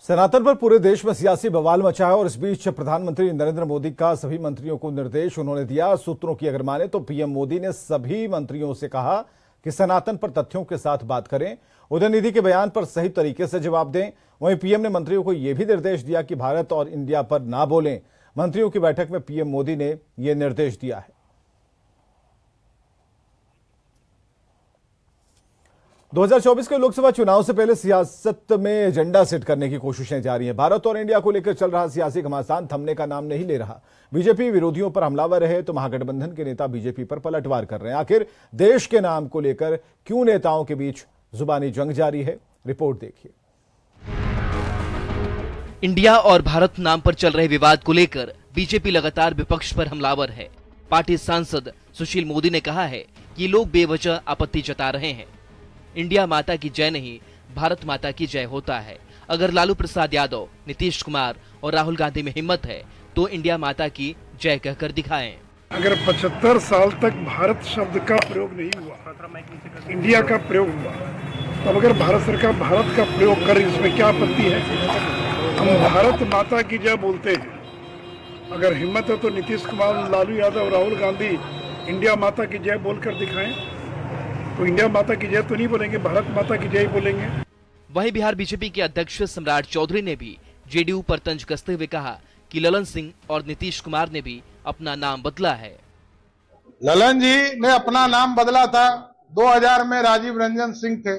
सनातन पर पूरे देश में सियासी बवाल मचा है और इस बीच प्रधानमंत्री नरेंद्र मोदी का सभी मंत्रियों को निर्देश उन्होंने दिया। सूत्रों की अगर माने तो पीएम मोदी ने सभी मंत्रियों से कहा कि सनातन पर तथ्यों के साथ बात करें, उदयनिधि के बयान पर सही तरीके से जवाब दें। वहीं पीएम ने मंत्रियों को यह भी निर्देश दिया कि भारत और इंडिया पर ना बोलें। मंत्रियों की बैठक में पीएम मोदी ने यह निर्देश दिया है। 2024 के लोकसभा चुनाव से पहले सियासत में एजेंडा सेट करने की कोशिशें जारी हैं। भारत और इंडिया को लेकर चल रहा सियासी घमासान थमने का नाम नहीं ले रहा। बीजेपी विरोधियों पर हमलावर रहे तो महागठबंधन के नेता बीजेपी पर पलटवार कर रहे हैं। आखिर देश के नाम को लेकर क्यों नेताओं के बीच जुबानी जंग जारी है? रिपोर्ट देखिए। इंडिया और भारत नाम पर चल रहे विवाद को लेकर बीजेपी लगातार विपक्ष पर हमलावर है। पार्टी सांसद सुशील मोदी ने कहा है कि लोग बेवजह आपत्ति जता रहे हैं। इंडिया माता की जय नहीं, भारत माता की जय होता है। अगर लालू प्रसाद यादव, नीतीश कुमार और राहुल गांधी में हिम्मत है तो इंडिया माता की जय कहकर दिखाएं। अगर 75 साल तक भारत शब्द का प्रयोग नहीं हुआ, इंडिया का प्रयोग हुआ, तब अगर भारत सरकार भारत का प्रयोग करे इसमें क्या आपत्ति है? हम भारत माता की जय बोलते हैं। अगर हिम्मत है तो नीतीश कुमार, लालू यादव, राहुल गांधी इंडिया माता की जय बोलकर दिखाएं। तो इंडिया माता की जय तो नहीं बोलेंगे, भारत माता की जय बोलेंगे। वहीं बिहार बीजेपी के अध्यक्ष सम्राट चौधरी ने भी जेडीयू पर तंज कसते हुए कहा कि ललन सिंह और नीतीश कुमार ने भी अपना नाम बदला है। ललन जी ने अपना नाम बदला था, 2000 में राजीव रंजन सिंह थे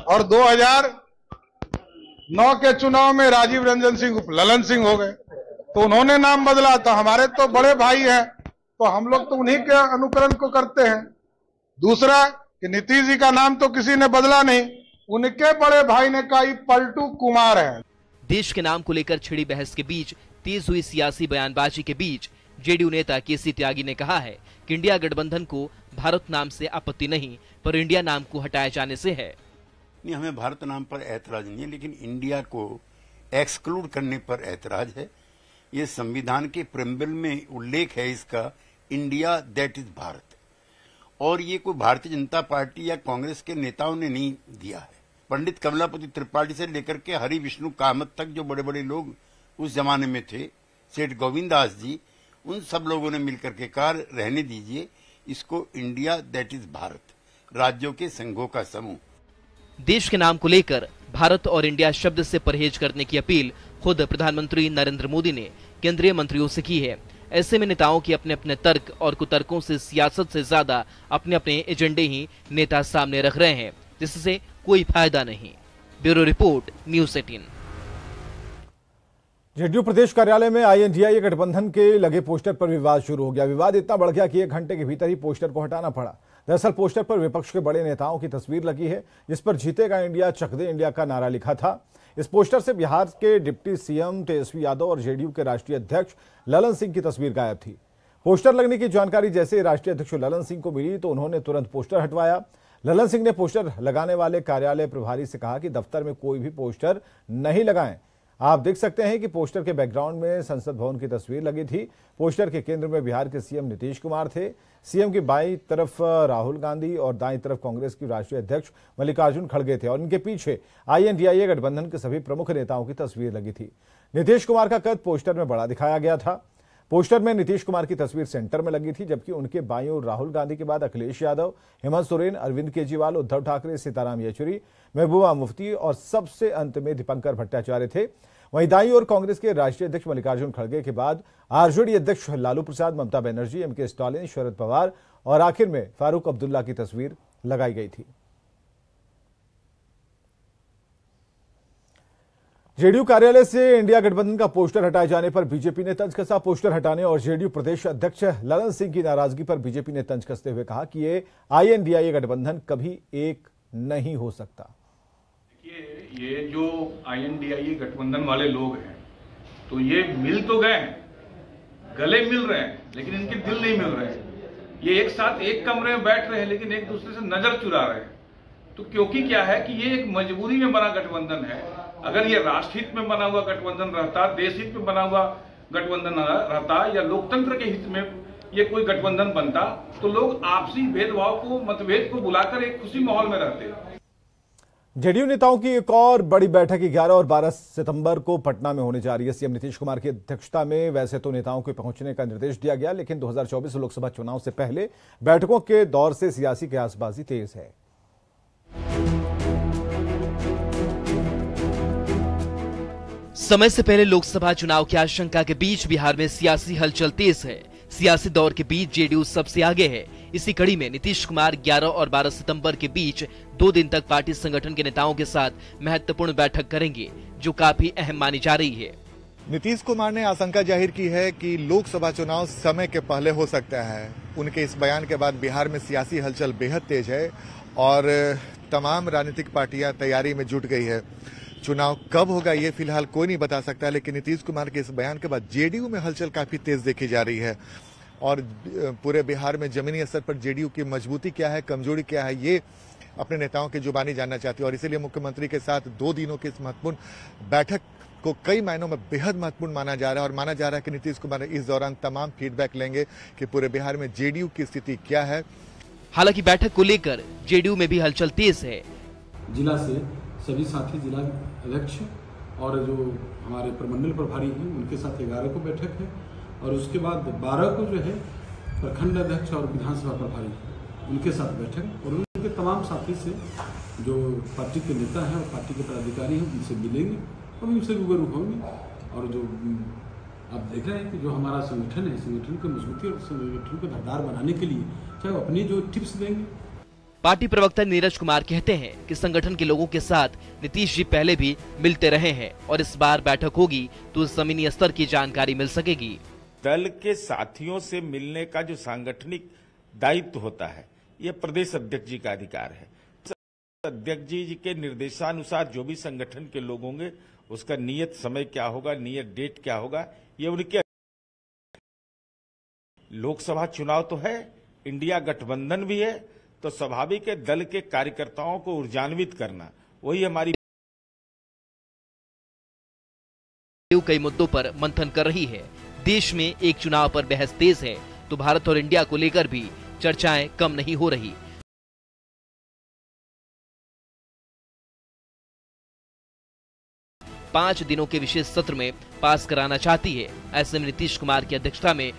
और 2009 के चुनाव में राजीव रंजन सिंह ललन सिंह हो गए। तो उन्होंने नाम बदला था। हमारे तो बड़े भाई हैं तो हम लोग तो उन्हीं के अनुकरण को करते हैं। दूसरा कि नीतीश जी का नाम तो किसी ने बदला नहीं, उनके बड़े भाई ने कहा पलटू कुमार है। देश के नाम को लेकर छिड़ी बहस के बीच तेज हुई सियासी बयानबाजी के बीच जेडीयू नेता केसी त्यागी ने कहा है कि इंडिया गठबंधन को भारत नाम से आपत्ति नहीं, पर इंडिया नाम को हटाए जाने से है। नहीं, हमें भारत नाम पर ऐतराज नहीं है, लेकिन इंडिया को एक्सक्लूड करने पर ऐतराज है। ये संविधान के प्रेम्बल में उल्लेख है इसका, इंडिया दैट इज भारत। और ये कोई भारतीय जनता पार्टी या कांग्रेस के नेताओं ने नहीं दिया है। पंडित कमलापति त्रिपाठी से लेकर के हरि विष्णु कामत तक जो बड़े बड़े लोग उस जमाने में थे, सेठ गोविंदास जी, उन सब लोगों ने मिलकर के कहा रहने दीजिए इसको, इंडिया दैट इज भारत, राज्यों के संघों का समूह। देश के नाम को लेकर भारत और इंडिया शब्द से परहेज करने की अपील खुद प्रधानमंत्री नरेंद्र मोदी ने केंद्रीय मंत्रियों से की है। ऐसे में नेताओं की अपने अपने तर्क और कुतर्कों से सियासत से ज्यादा अपने अपने एजेंडे ही नेता सामने रख रहे हैं, जिससे कोई फायदा नहीं। Bureau report, news 18। जेडीयू प्रदेश कार्यालय में आईएनडीआईए गठबंधन के लगे पोस्टर पर विवाद शुरू हो गया। विवाद इतना बढ़ गया कि 1 घंटे के भीतर ही पोस्टर को हटाना पड़ा। दरअसल पोस्टर पर विपक्ष के बड़े नेताओं की तस्वीर लगी है, जिस पर जीतेगा इंडिया, चक दे इंडिया का नारा लिखा था। इस पोस्टर से बिहार के डिप्टी सीएम तेजस्वी यादव और जेडीयू के राष्ट्रीय अध्यक्ष ललन सिंह की तस्वीर गायब थी। पोस्टर लगने की जानकारी जैसे राष्ट्रीय अध्यक्ष ललन सिंह को मिली तो उन्होंने तुरंत पोस्टर हटवाया। ललन सिंह ने पोस्टर लगाने वाले कार्यालय प्रभारी से कहा कि दफ्तर में कोई भी पोस्टर नहीं लगाएं। आप देख सकते हैं कि पोस्टर के बैकग्राउंड में संसद भवन की तस्वीर लगी थी। पोस्टर के केंद्र में बिहार के सीएम नीतीश कुमार थे। सीएम की बाईं तरफ राहुल गांधी और दाईं तरफ कांग्रेस की राष्ट्रीय अध्यक्ष मल्लिकार्जुन खड़गे थे और इनके पीछे आईएनडीआईए गठबंधन के सभी प्रमुख नेताओं की तस्वीर लगी थी। नीतीश कुमार का कद पोस्टर में बड़ा दिखाया गया था। पोस्टर में नीतीश कुमार की तस्वीर सेंटर में लगी थी, जबकि उनके बाईं ओर राहुल गांधी के बाद अखिलेश यादव, हेमंत सोरेन, अरविंद केजरीवाल, उद्धव ठाकरे, सीताराम येचुरी, महबूबा मुफ्ती और सबसे अंत में दीपंकर भट्टाचार्य थे। वहीं दाईं ओर कांग्रेस के राष्ट्रीय अध्यक्ष मल्लिकार्जुन खड़गे के बाद आरजेडी अध्यक्ष लालू प्रसाद, ममता बनर्जी, एमके स्टालिन, शरद पवार और आखिर में फारूक अब्दुल्ला की तस्वीर लगाई गई थी। जेडीयू कार्यालय से इंडिया गठबंधन का पोस्टर हटाए जाने पर बीजेपी ने तंज कसा। पोस्टर हटाने और जेडीयू प्रदेश अध्यक्ष ललन सिंह की नाराजगी पर बीजेपी ने तंज कसते हुए कहा कि ये आईएनडीआईए गठबंधन कभी एक नहीं हो सकता। ये जो आईएनडीआईए गठबंधन वाले लोग हैं तो ये मिल तो गए, गले मिल रहे हैं, लेकिन इनके दिल नहीं मिल रहे हैं। ये एक साथ एक कमरे में बैठ रहे हैं लेकिन एक दूसरे से नजर चुरा रहे हैं। तो क्योंकि क्या है कि ये एक मजबूरी में बना गठबंधन है। अगर ये राष्ट्रहित में बना हुआ गठबंधन रहता, देश हित में बना हुआ गठबंधन रहता या लोकतंत्र के हित में ये कोई गठबंधन बनता तो लोग आपसी भेदभाव को, मतभेद को बुलाकर एक खुशी माहौल में रहते। जेडीयू नेताओं की एक और बड़ी बैठक 11 और 12 सितंबर को पटना में होने जा रही है। सीएम नीतीश कुमार की अध्यक्षता में वैसे तो नेताओं के पहुंचने का निर्देश दिया गया, लेकिन 2024 लोकसभा चुनाव से पहले बैठकों के दौर से सियासी कयासबाजी तेज है। समय से पहले लोकसभा चुनाव की आशंका के बीच बिहार में सियासी हलचल तेज है। सियासी दौर के बीच जेडीयू सबसे आगे है। इसी कड़ी में नीतीश कुमार 11 और 12 सितंबर के बीच 2 दिन तक पार्टी संगठन के नेताओं के साथ महत्वपूर्ण बैठक करेंगे, जो काफी अहम मानी जा रही है। नीतीश कुमार ने आशंका जाहिर की है कि लोकसभा चुनाव समय के पहले हो सकता है। उनके इस बयान के बाद बिहार में सियासी हलचल बेहद तेज है और तमाम राजनीतिक पार्टियां तैयारी में जुट गई है। चुनाव कब होगा ये फिलहाल कोई नहीं बता सकता, लेकिन नीतीश कुमार के इस बयान के बाद जेडीयू में हलचल काफी तेज देखी जा रही है और पूरे बिहार में जमीनी स्तर पर जेडीयू की मजबूती क्या है, कमजोरी क्या है, ये अपने नेताओं की जुबानी जानना चाहती है। और इसीलिए मुख्यमंत्री के साथ 2 दिनों की इस महत्वपूर्ण बैठक को कई मायनों में बेहद महत्वपूर्ण माना जा रहा है और माना जा रहा है कि नीतीश कुमार इस दौरान तमाम फीडबैक लेंगे कि पूरे बिहार में जेडीयू की स्थिति क्या है। हालांकि बैठक को लेकर जेडीयू में भी हलचल तेज है। जिला से सभी साथी, जिला अध्यक्ष और जो हमारे प्रमंडल प्रभारी हैं उनके साथ 11 को बैठक है और उसके बाद 12 को जो है प्रखंड अध्यक्ष और विधानसभा प्रभारी उनके साथ बैठक और उनके तमाम साथी से जो पार्टी के नेता हैं और पार्टी के पदाधिकारी हैं उनसे मिलेंगे और उनसे रूबरू होंगे। और जो आप देख रहे हैं कि जो हमारा संगठन है, संगठन को मजबूती और संगठन को धारदार बनाने के लिए चाहे वो अपनी जो टिप्स देंगे। पार्टी प्रवक्ता नीरज कुमार कहते हैं कि संगठन के लोगों के साथ नीतीश जी पहले भी मिलते रहे हैं और इस बार बैठक होगी तो जमीनी स्तर की जानकारी मिल सकेगी। दल के साथियों से मिलने का जो सांगठनिक दायित्व होता है, ये प्रदेश अध्यक्ष जी का अधिकार है। अध्यक्ष जी के निर्देशानुसार जो भी संगठन के लोग होंगे उसका नियत समय क्या होगा, नियत डेट क्या होगा, ये उनके। लोकसभा चुनाव तो है, इंडिया गठबंधन भी है, तो स्वाभाविक है दल के कार्यकर्ताओं को ऊर्जान्वित करना वही हमारी। कई मुद्दों पर मंथन कर रही है। देश में एक चुनाव पर बहस तेज है तो भारत और इंडिया को लेकर भी चर्चाएं कम नहीं हो रही। पांच दिनों के विशेष सत्र में पास कराना चाहती है। ऐसे में नीतीश कुमार की अध्यक्षता में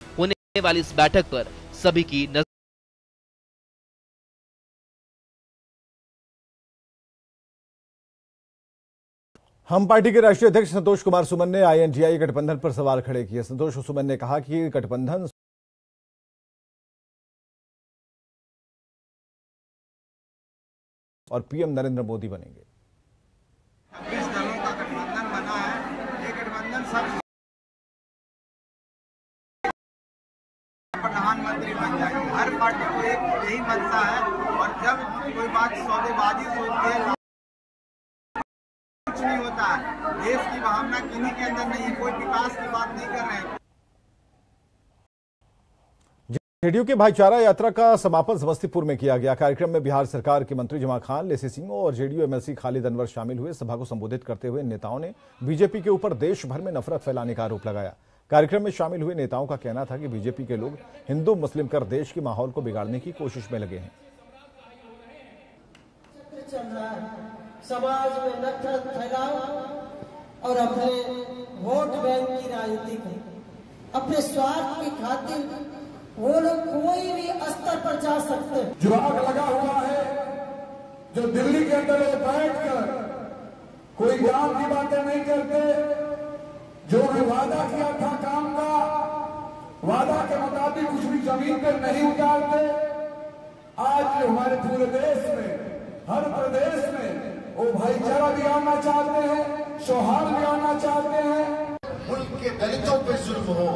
होने वाली इस बैठक पर सभी की नजर। हम पार्टी के राष्ट्रीय अध्यक्ष संतोष कुमार सुमन ने आईएनडीआई गठबंधन पर सवाल खड़े किए। संतोष सुमन ने कहा कि गठबंधन और पीएम नरेंद्र मोदी बनेंगे। 26 दलों का गठबंधन बना है। ये गठबंधन सब प्रधानमंत्री बन जाएंगे। हर पार्टी को एक यही मनसा है और जब कोई बात सौदेबाजी सोचती है कुछ नहीं होता है। देश की भावना किन्हीं के अंदर नहीं है, कोई विकास की बात नहीं कर रहे हैं। जेडीयू के भाईचारा यात्रा का समापन समस्तीपुर में किया गया। कार्यक्रम में बिहार सरकार के मंत्री जमा खान, लेसी सिंह और जेडीयू एमएलसी खालिद अनवर शामिल हुए। सभा को संबोधित करते हुए नेताओं ने बीजेपी के ऊपर देश भर में नफरत फैलाने का आरोप लगाया। कार्यक्रम में शामिल हुए नेताओं का कहना था कि बीजेपी के लोग हिंदू मुस्लिम कर देश के माहौल को बिगाड़ने की कोशिश में लगे हैं। समाज में नफरत फैलाओ और अपने वोट बैंक की राजनीति करें। अपने स्वार्थ की खातिर वो लोग कोई भी स्तर पर जा सकते हैं। जो आग लगा हुआ है, जो दिल्ली के अंदर बैठकर कोई काम की बातें नहीं करते, जो भी वादा किया था काम का, वादा के मुताबिक कुछ भी जमीन पर नहीं उतारते। आज हमारे पूरे देश में, हर प्रदेश में वो भाईचारा भी आना चाहते हैं, सौहार्द भी आना चाहते हैं। मुल्क के दलितों पर जुल्म हो,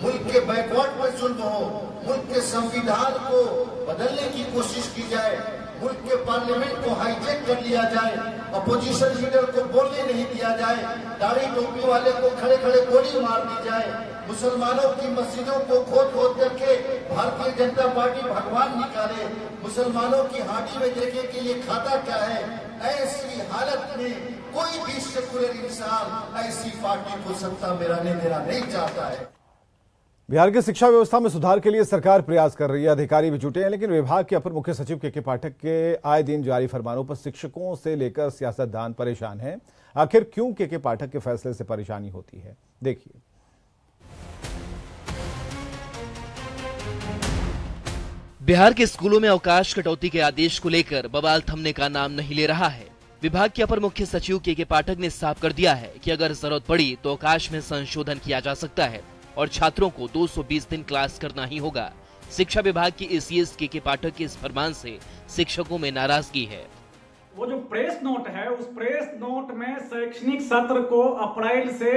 मुल्क के बैकवर्ड पर जुल्म हो, मुल्क के संविधान को बदलने की कोशिश की जाए, मुल्क के पार्लियामेंट को हाईजैक कर लिया जाए, अपोजिशन लीडर को बोलने नहीं दिया जाए, दाढ़ी टोपी वाले को खड़े खड़े गोली मार दी जाए, मुसलमानों की मस्जिदों को खोद खोद करके भारतीय जनता पार्टी भगवान निकाले, मुसलमानों की हांडी में देखे कि ये खाता क्या है। ऐसी हालत में कोई भी सेकुलर इंसान ऐसी पार्टी को सत्ता में रहने देना नहीं चाहता है। बिहार की शिक्षा व्यवस्था में सुधार के लिए सरकार प्रयास कर रही है। अधिकारी भी जुटे हैं, लेकिन विभाग के अपर मुख्य सचिव के पाठक के आए दिन जारी फरमानों पर शिक्षकों से लेकर सियासतदान परेशान हैं। आखिर क्यों के पाठक के फैसले से परेशानी होती है, देखिए। बिहार के स्कूलों में अवकाश कटौती के आदेश को लेकर बवाल थमने का नाम नहीं ले रहा है। विभाग के अपर मुख्य सचिव के पाठक ने साफ कर दिया है कि अगर जरूरत पड़ी तो अवकाश में संशोधन किया जा सकता है और छात्रों को 220 दिन क्लास करना ही होगा। शिक्षा विभाग की एसीएस के पाठक के इस फरमान से शिक्षकों में नाराजगी है। वो जो प्रेस नोट है, उस प्रेस नोट में शैक्षणिक सत्र को अप्रैल से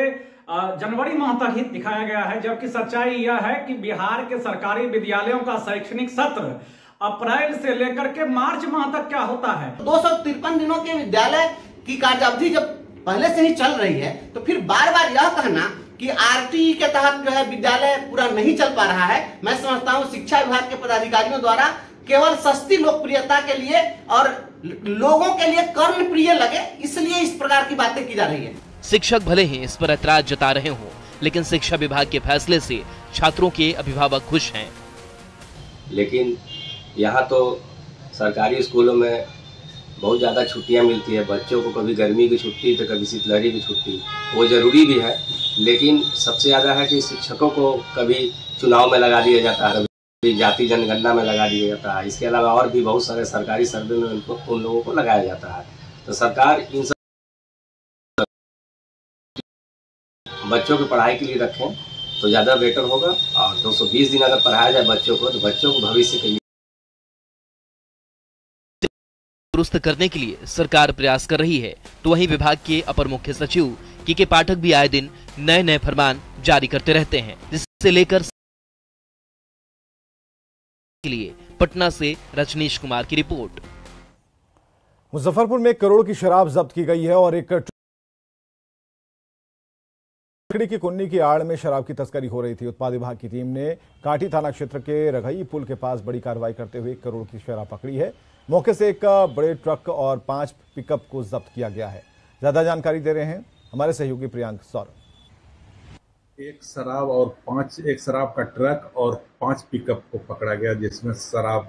जनवरी माह तक ही दिखाया गया है, जबकि सच्चाई यह है कि बिहार के सरकारी विद्यालयों का शैक्षणिक सत्र अप्रैल से लेकर के मार्च माह तक क्या होता है। 253 दिनों के विद्यालय की कार्यावधि जब पहले से ही चल रही है, तो फिर बार बार यह कहना कि आरटीई के तहत जो है विद्यालय पूरा नहीं चल पा रहा है, मैं समझता हूँ शिक्षा विभाग के पदाधिकारियों द्वारा केवल सस्ती लोकप्रियता के लिए और लोगों के लिए कर्णप्रिय लगे, इसलिए इस प्रकार की बातें की जा रही है। शिक्षक भले ही इस पर ऐतराज जता रहे हों, लेकिन शिक्षा विभाग के फैसले से छात्रों के अभिभावक खुश हैं। लेकिन यहाँ तो सरकारी स्कूलों में बहुत ज़्यादा छुट्टियाँ मिलती है बच्चों को, कभी गर्मी की छुट्टी तो कभी शीतलहरी की छुट्टी, वो ज़रूरी भी है। लेकिन सबसे ज़्यादा है कि शिक्षकों को कभी चुनाव में लगा दिया जाता है, कभी जाति जनगणना में लगा दिया जाता है। इसके अलावा और भी बहुत सारे सरकारी सर्वे में उन लोगों को लगाया जाता है। तो सरकार इन सब बच्चों की पढ़ाई के लिए रखें तो ज़्यादा बेटर होगा। और 220 दिन अगर पढ़ाया जाए बच्चों को, तो बच्चों को भविष्य के लिए दुरुस्त करने के लिए सरकार प्रयास कर रही है। तो वहीं विभाग के अपर मुख्य सचिव के पाठक भी आए दिन नए नए फरमान जारी करते रहते हैं, जिससे लेकर के लिए पटना से रजनीश कुमार की रिपोर्ट। मुजफ्फरपुर में 1 करोड़ की शराब जब्त की गई है और एक लकड़ी की कुन्नी की आड़ में शराब की तस्करी हो रही थी। उत्पाद विभाग की टीम ने कांटी थाना क्षेत्र के रघई पुल के पास बड़ी कार्रवाई करते हुए 1 करोड़ की शराब पकड़ी है। मौके से एक बड़े ट्रक और 5 पिकअप को जब्त किया गया है। ज्यादा जानकारी दे रहे हैं हमारे सहयोगी प्रियांक सौरभ। एक शराब का ट्रक और 5 पिकअप को पकड़ा गया, जिसमें शराब